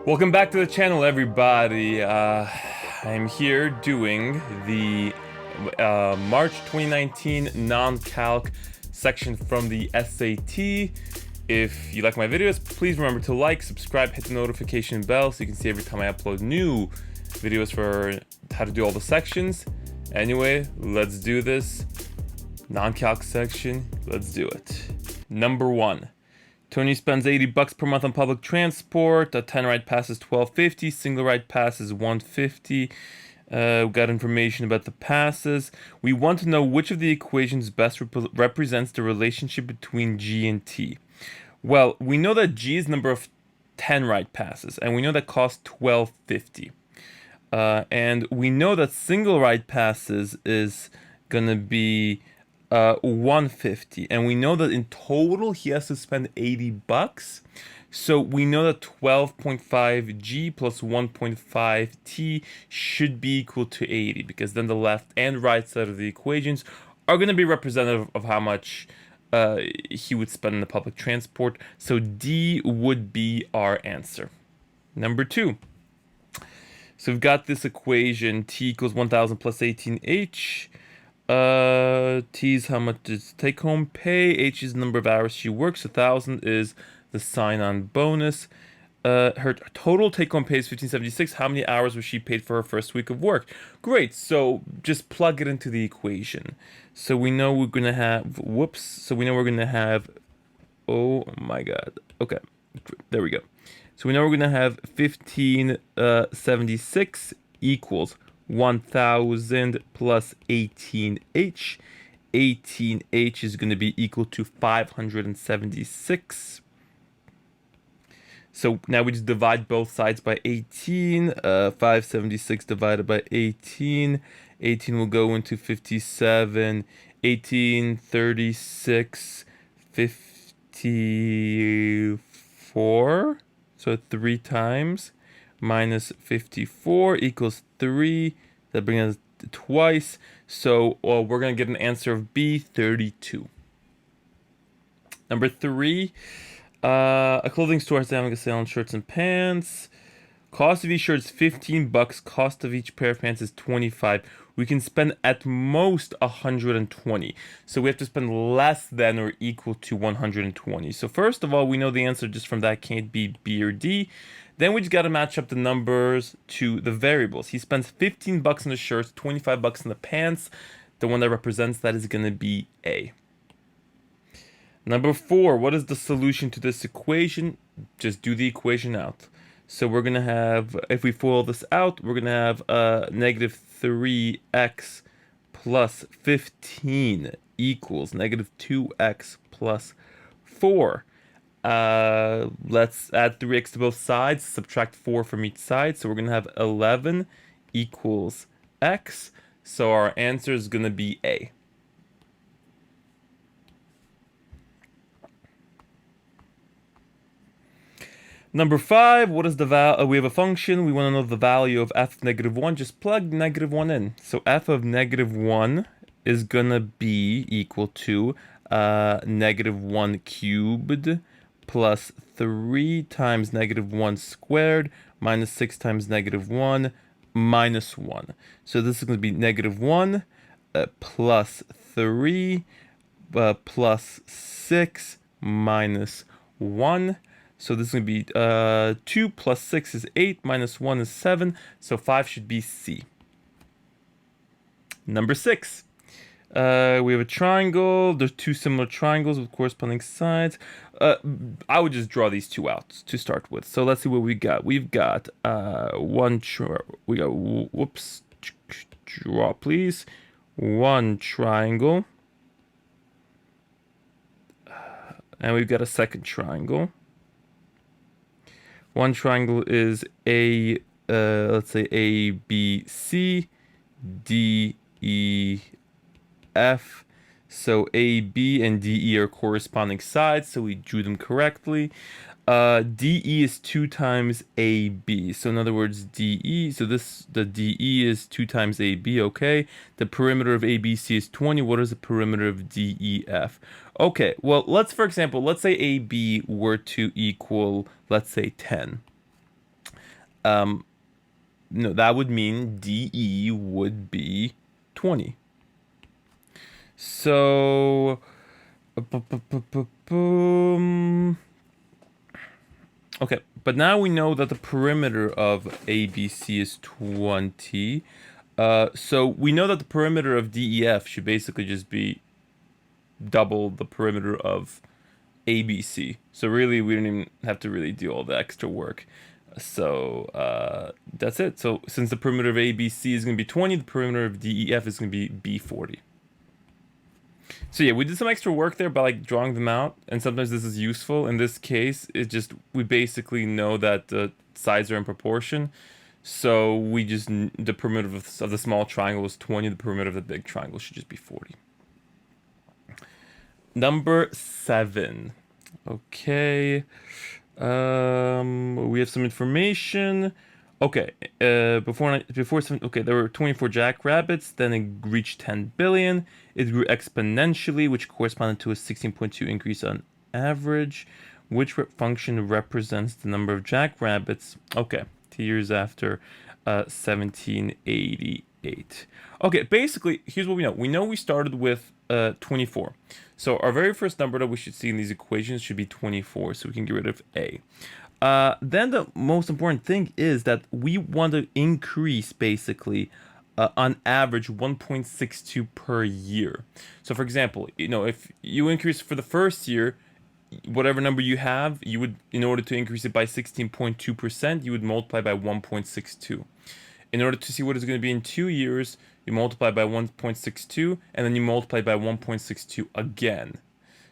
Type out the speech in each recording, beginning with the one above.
Welcome back to the channel, everybody. I'm here doing the March 2019 Non-Calc section from the SAT. If you like my videos, please remember to like, subscribe, hit the notification bell so you can see every time I upload new videos for how to do all the sections. Anyway, let's do this. Non-Calc section, let's do it. Number 1. Tony spends $80 per month on public transport. A 10 ride pass is $12.50. Single ride pass is $150. We got information about the passes. We want to know which of the equations best represents the relationship between G and T. Well, we know that G is the number of 10 ride passes, and we know that costs $12.50. And we know that single ride passes is gonna be $150, and we know that in total he has to spend $80. So we know that 12.5 G plus 1.5 T should be equal to 80, because then the left and right side of the equations are going to be representative of how much he would spend in the public transport. So D would be our answer. Number 2. So we've got this equation, T equals 1000 plus 18H. T is how much does take home pay. H is the number of hours she works. 1000 is the sign-on bonus. Her total take home pay is 1576. How many hours was she paid for her first week of work? Great. So just plug it into the equation. So we know we're gonna have So we know we're gonna have. Oh my God. Okay. There we go. So we know we're gonna have 1576 equals 1000 plus 18H. 18H is going to be equal to 576. So now we just divide both sides by 18. 576 divided by 18. 18 will go into 57. 18, 36, 54. So 3 times. Minus 54 equals 3. That brings us twice. So we're going to get an answer of B, 32. Number 3. A clothing store is having a sale on shirts and pants. Cost of each shirt is $15. Cost of each pair of pants is $25. We can spend at most $120. So we have to spend less than or equal to $120. So first of all, we know the answer just from that can't be B or D. Then we just got to match up the numbers to the variables. He spends $15 on the shirts, $25 on the pants. The one that represents that is going to be A. Number 4, what is the solution to this equation? Just do the equation out. So we're going to have, if we FOIL this out, we're going to have negative 3x plus 15 equals negative 2x plus 4. Let's add 3x to both sides, subtract 4 from each side. So we're going to have 11 equals x. So our answer is going to be A. Number 5, what is the value? We have a function. We want to know the value of f of negative 1. Just plug negative 1 in. So f of negative 1 is going to be equal to negative 1 cubed plus 3 times negative 1 squared minus 6 times negative 1 minus 1. So this is going to be negative 1 plus 3 plus 6 minus 1. So this is going to be 2 plus 6 is 8, minus 1 is 7. So 5 should be C. Number 6. We have a triangle. There's 2 similar triangles with corresponding sides. I would just draw these 2 out to start with. So let's see what we got. We've got whoops, draw please. One triangle. And we've got a second triangle. One triangle is let's say A, B, C, D, E, F. So A, B, and D, E are corresponding sides, so we drew them correctly. D, E is 2 times A, B. So in other words, D, E, so the D, E is 2 times A, B, okay. The perimeter of A, B, C is 20. What is the perimeter of D, E, F? Okay, well, for example, let's say A, B were to equal, let's say 10. No, that would mean DE would be 20. So, boom. Okay, but now we know that the perimeter of ABC is 20. So we know that the perimeter of DEF should basically just be double the perimeter of ABC. So really, we don't even have to really do all the extra work. So that's it. So since the perimeter of ABC is going to be 20, the perimeter of DEF is going to be B40. So yeah, we did some extra work there by like drawing them out, and sometimes this is useful. In this case, it just we basically know that the sides are in proportion. So we just the perimeter of the small triangle is 20, the perimeter of the big triangle should just be 40. Number 7. Okay. We have some information. Okay, okay, there were 24 jackrabbits, then it reached 10 billion. It grew exponentially, which corresponded to a 16.2 increase on average. Which function represents the number of jackrabbits? Okay, 2 years after 1788. Okay, basically, here's what we know. We know we started with 24. So our very first number that we should see in these equations should be 24, so we can get rid of A. Then the most important thing is that we want to increase basically on average 1.62 per year. So for example, if you increase for the first year, whatever number you have, you would, in order to increase it by 16.2%, you would multiply by 1.62. In order to see what it's going to be in 2 years, you multiply by 1.62, and then you multiply by 1.62 again.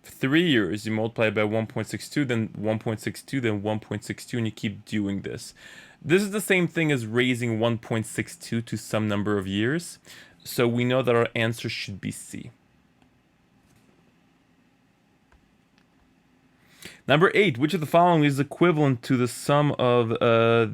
For 3 years, you multiply by 1.62, then 1.62, then 1.62, and you keep doing this. This is the same thing as raising 1.62 to some number of years. So we know that our answer should be C. Number 8, which of the following is equivalent to the sum of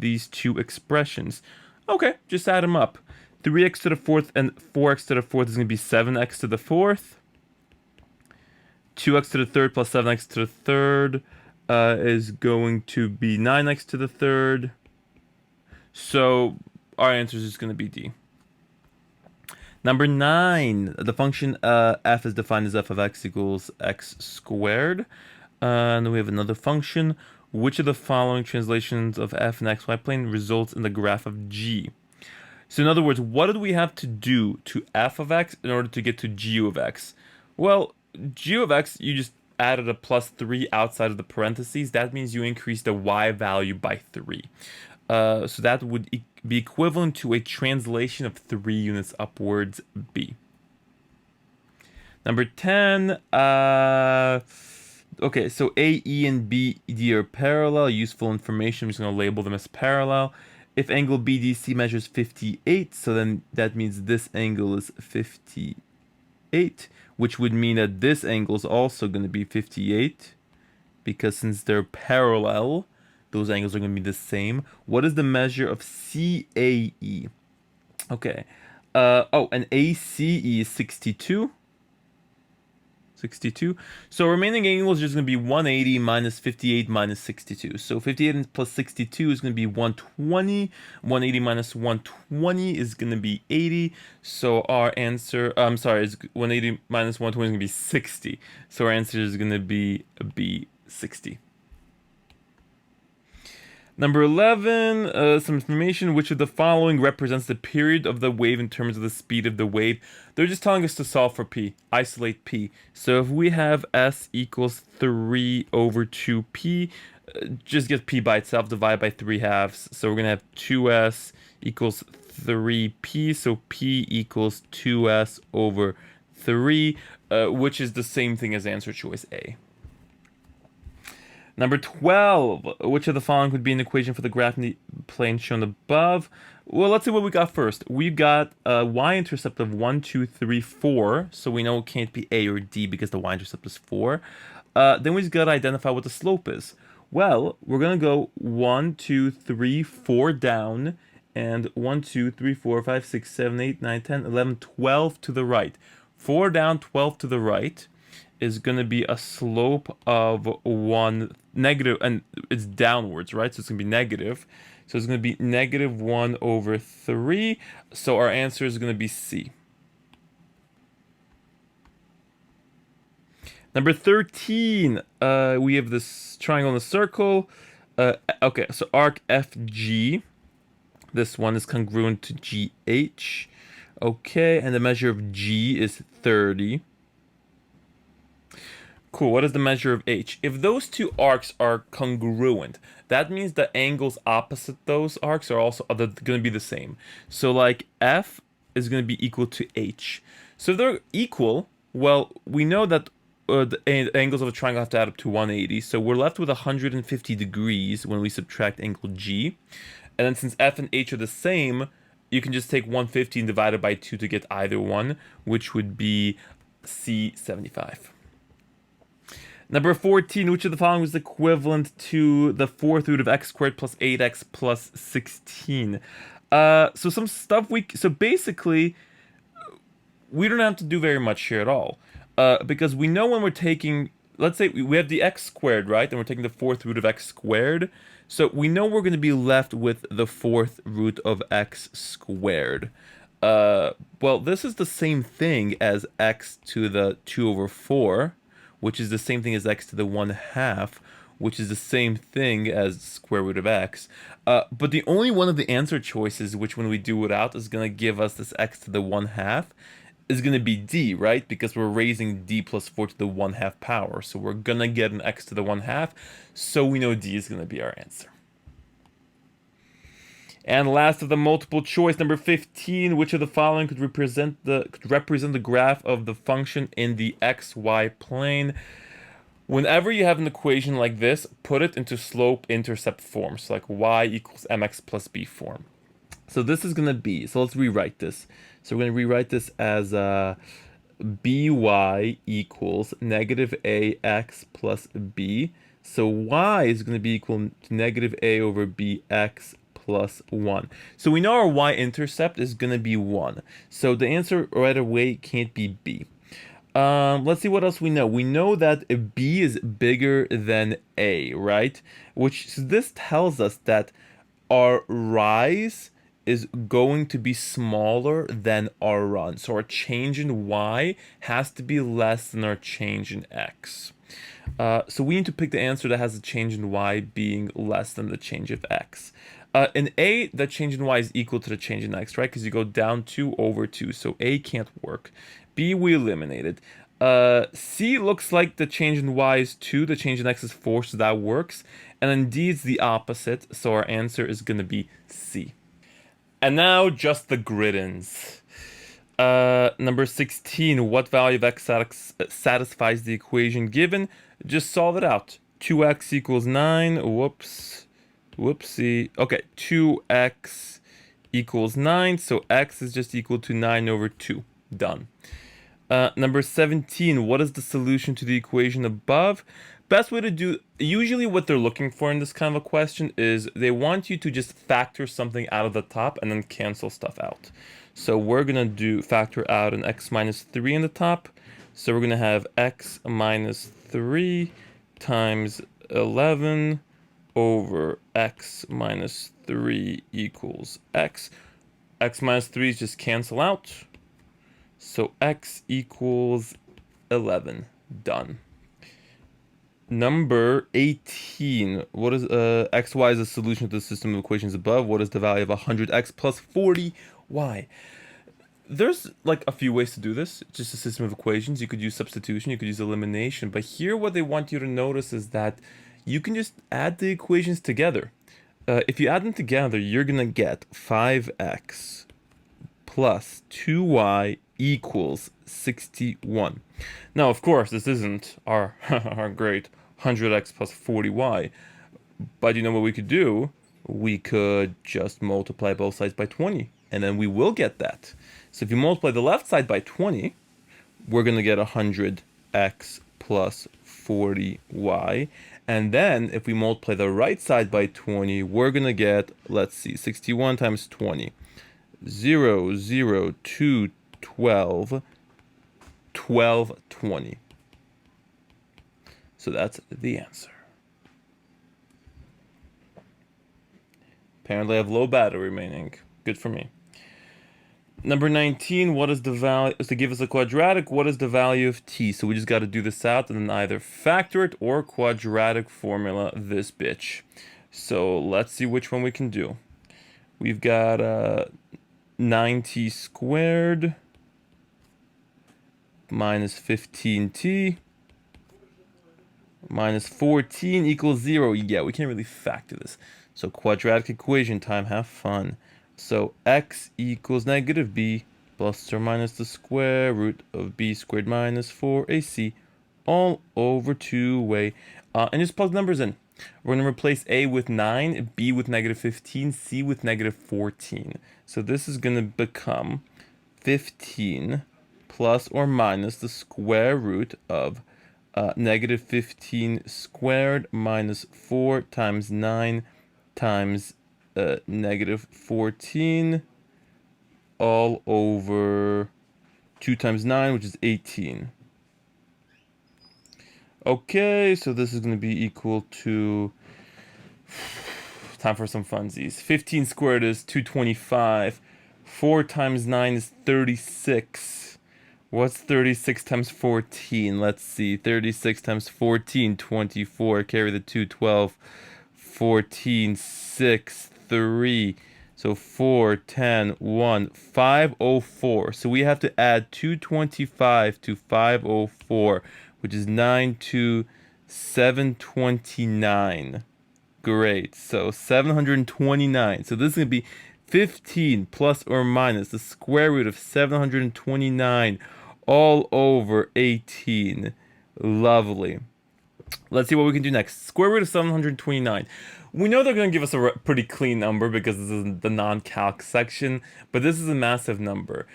these two expressions? Okay, just add them up. 3x to the fourth and 4x to the fourth is going to be 7x to the fourth. 2x to the third plus 7x to the third is going to be 9x to the third. So our answer is just going to be D. Number 9, the function f is defined as f of x equals x squared. And then we have another function. Which of the following translations of f in xy plane results in the graph of g? So in other words, what did we have to do to f of x in order to get to g of x? Well, g of x, you just added a plus 3 outside of the parentheses. That means you increase the y value by 3. So that would be equivalent to a translation of 3 units upwards, B. Number 10, okay, so A, E, and B, D are parallel. Useful information, I'm just going to label them as parallel. If angle BDC measures 58, so then that means this angle is 58, which would mean that this angle is also going to be 58, because since they're parallel, those angles are going to be the same. What is the measure of CAE? Okay. And ACE is 62. 62. So remaining angle is just going to be 180 minus 58 minus 62. So 58 plus 62 is going to be 120. 180 minus 120 is going to be 80. So our answer, I'm sorry, is 180 minus 120 is going to be 60. So our answer is going to be B, 60. Number 11, some information. Which of the following represents the period of the wave in terms of the speed of the wave? They're just telling us to solve for p, isolate p. So if we have s equals 3 over 2p, just get p by itself, divide by 3 halves. So we're going to have 2s equals 3p, so p equals 2s over 3, which is the same thing as answer choice A. Number 12, which of the following would be an equation for the graph in the plane shown above? Well, let's see what we got first. We got a y-intercept of 1, 2, 3, 4, so we know it can't be A or D because the y-intercept is 4. Then we just got to identify what the slope is. Well, we're going to go 1, 2, 3, 4 down, and 1, 2, 3, 4, 5, 6, 7, 8, 9, 10, 11, 12 to the right. 4 down, 12 to the right. is going to be a slope of 1 negative, and it's downwards, right? So it's going to be negative. So it's going to be negative 1 over 3. So our answer is going to be C. Number 13, we have this triangle in a circle. Okay, so arc FG. This one is congruent to GH. Okay, and the measure of G is 30. Cool, what is the measure of H? If those two arcs are congruent, that means the angles opposite those arcs are also going to be the same. So like F is going to be equal to H. So if they're equal, well, we know that the angles of a triangle have to add up to 180. So we're left with 150 degrees when we subtract angle G. And then since F and H are the same, you can just take 150 and divide it by 2 to get either one, which would be C75. Number 14, which of the following is equivalent to the 4th root of x squared plus 8x plus 16? So some stuff so basically, we don't have to do very much here at all. Because we know when we're taking, let's say we have the x squared, right? And we're taking the 4th root of x squared. So we know we're going to be left with the 4th root of x squared. Well, this is the same thing as x to the 2 over 4, which is the same thing as x to the 1/2, which is the same thing as square root of x. But the only one of the answer choices, which when we do it out is going to give us this x to the 1/2, is going to be d, right? Because we're raising d plus 4 to the 1/2 power. So we're going to get an x to the 1/2. So we know d is going to be our answer. And last of the multiple choice, number 15, which of the following could represent the graph of the function in the xy plane? Whenever you have an equation like this, put it into slope-intercept form, so like y equals mx plus b form. So this is going to be, so let's rewrite this. So we're going to rewrite this as by equals negative ax plus b. So y is going to be equal to negative a over bx plus 1. So we know our y-intercept is going to be 1. So the answer right away can't be b. Let's see what else we know. We know that b is bigger than a, right? So this tells us that our rise is going to be smaller than our run. So our change in y has to be less than our change in x. So we need to pick the answer that has a change in y being less than the change of x. In a, the change in y is equal to the change in x, right? Because you go down 2 over 2, so a can't work. B, we eliminated. C looks like the change in y is 2, the change in x is 4, so that works. And then D is the opposite, so our answer is going to be C. And now, just the grid-ins. Number 16, what value of x satisfies the equation given? Just solve it out. 2x equals 9, whoopsie. Okay, 2x equals 9, so x is just equal to 9 over 2. Done. Number 17, what is the solution to the equation above? Best way to do, usually what they're looking for in this kind of a question is they want you to just factor something out of the top and then cancel stuff out. So we're going to factor out an x minus 3 in the top. So we're going to have x minus 3 times 11 over x minus 3 equals x. X minus 3's just cancel out. So x equals 11. Done. Number 18. What is xy is a solution to the system of equations above. What is the value of 100x plus 40y? There's like a few ways to do this. It's just a system of equations. You could use substitution, you could use elimination. But here what they want you to notice is that you can just add the equations together. If you add them together, you're going to get 5x plus 2y equals 61. Now, of course, this isn't our, our great 100x plus 40y. But you know what we could do? We could just multiply both sides by 20. And then we will get that. So if you multiply the left side by 20, we're going to get 100x plus 40y. And then if we multiply the right side by 20, we're going to get, let's see, 61 times 20. 0, 0, 2, 12, 12, 20. So that's the answer. Apparently I have low battery remaining. Good for me. Number 19, what is the value, is to give us a quadratic, what is the value of t? So we just got to do this out and then either factor it or quadratic formula this bitch. So let's see which one we can do. We've got 9t squared minus 15t minus 14 equals 0. Yeah, we can't really factor this. So quadratic equation time, have fun. So x equals negative b plus or minus the square root of b squared minus 4ac all over 2a. And just plug numbers in. We're going to replace a with 9, b with negative 15, c with negative 14. So this is going to become 15 plus or minus the square root of negative 15 squared minus 4 times 9 times negative 14 all over 2 times 9, which is 18. Okay, so this is going to be equal to, time for some funsies. 15 squared is 225. 4 times 9 is 36. What's 36 times 14? Let's see. 36 times 14, 24. Carry the 2, 12. 14, 6, 3. So 4, 10, 1, 504. So we have to add 225 to 504, which is 9 to 729. Great. So 729. So this is going to be 15 plus or minus the square root of 729 all over 18. Lovely. Let's see what we can do next. Square root of 729. We know they're going to give us a pretty clean number because this is the non-calc section, but this is a massive number.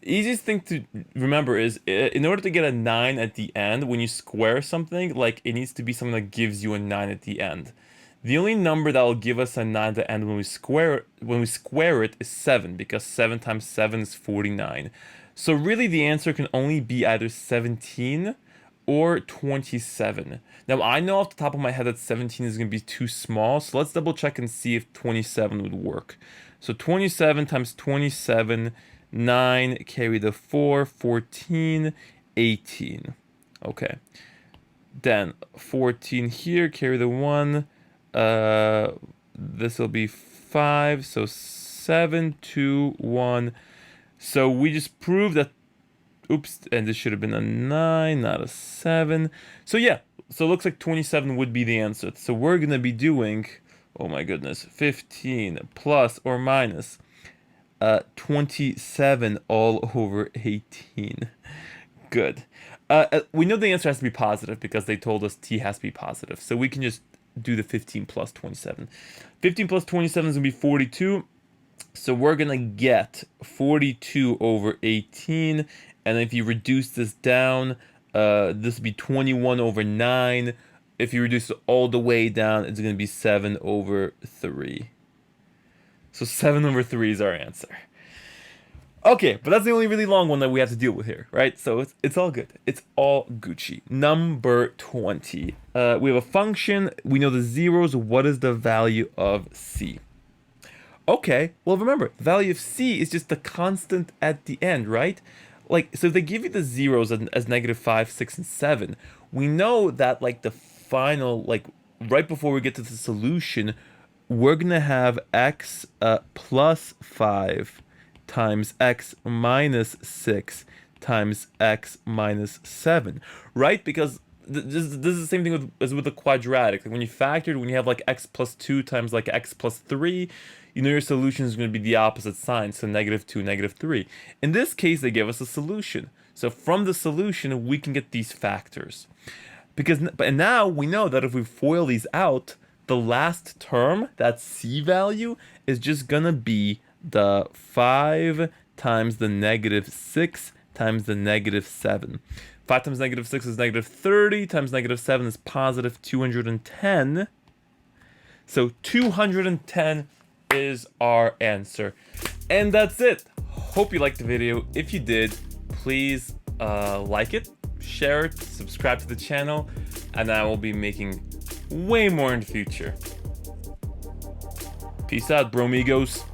Easiest thing to remember is, in order to get a 9 at the end, when you square something, like, it needs to be something that gives you a 9 at the end. The only number that will give us a 9 at the end when we square it is 7, because 7 times 7 is 49. So really the answer can only be either 17 or 27. Now I know off the top of my head that 17 is going to be too small, so let's double check and see if 27 would work. So 27 times 27, 9, carry the 4, 14, 18. Okay. Then 14 here, carry the 1. This will be 5, so 7, 2, 1. So we just proved that, oops, and this should have been a 9, not a 7. So yeah, so it looks like 27 would be the answer. So we're going to be doing, oh my goodness, 15 plus or minus 27 all over 18. Good. We know the answer has to be positive because they told us t has to be positive. So we can just do the 15 plus 27. 15 plus 27 is going to be 42. So we're going to get 42 over 18. And if you reduce this down, this would be 21 over 9. If you reduce it all the way down, it's going to be 7 over 3. So 7 over 3 is our answer. Okay, but that's the only really long one that we have to deal with here, right? So it's all good. It's all Gucci. Number 20. We have a function. We know the zeros. What is the value of c? Okay, well remember, the value of c is just the constant at the end, right? Like, so if they give you the zeros as negative 5, 6, and 7, we know that, like, the final, like, right before we get to the solution, we're going to have x plus 5 times x minus 6 times x minus 7, right? Because this is the same thing as with the quadratic. Like when you factor, when you have like x plus 2 times like x plus 3, you know your solution is going to be the opposite sign, so negative 2, negative 3. In this case, they give us a solution. So from the solution, we can get these factors. And now we know that if we FOIL these out, the last term, that c value, is just going to be the 5 times the negative 6 times the negative 7. 5 times negative 6 is negative 30, times negative 7 is positive 210. So 210 is our answer. And that's it. Hope you liked the video. If you did, please like it, share it, subscribe to the channel, and I will be making way more in the future. Peace out, bromigos.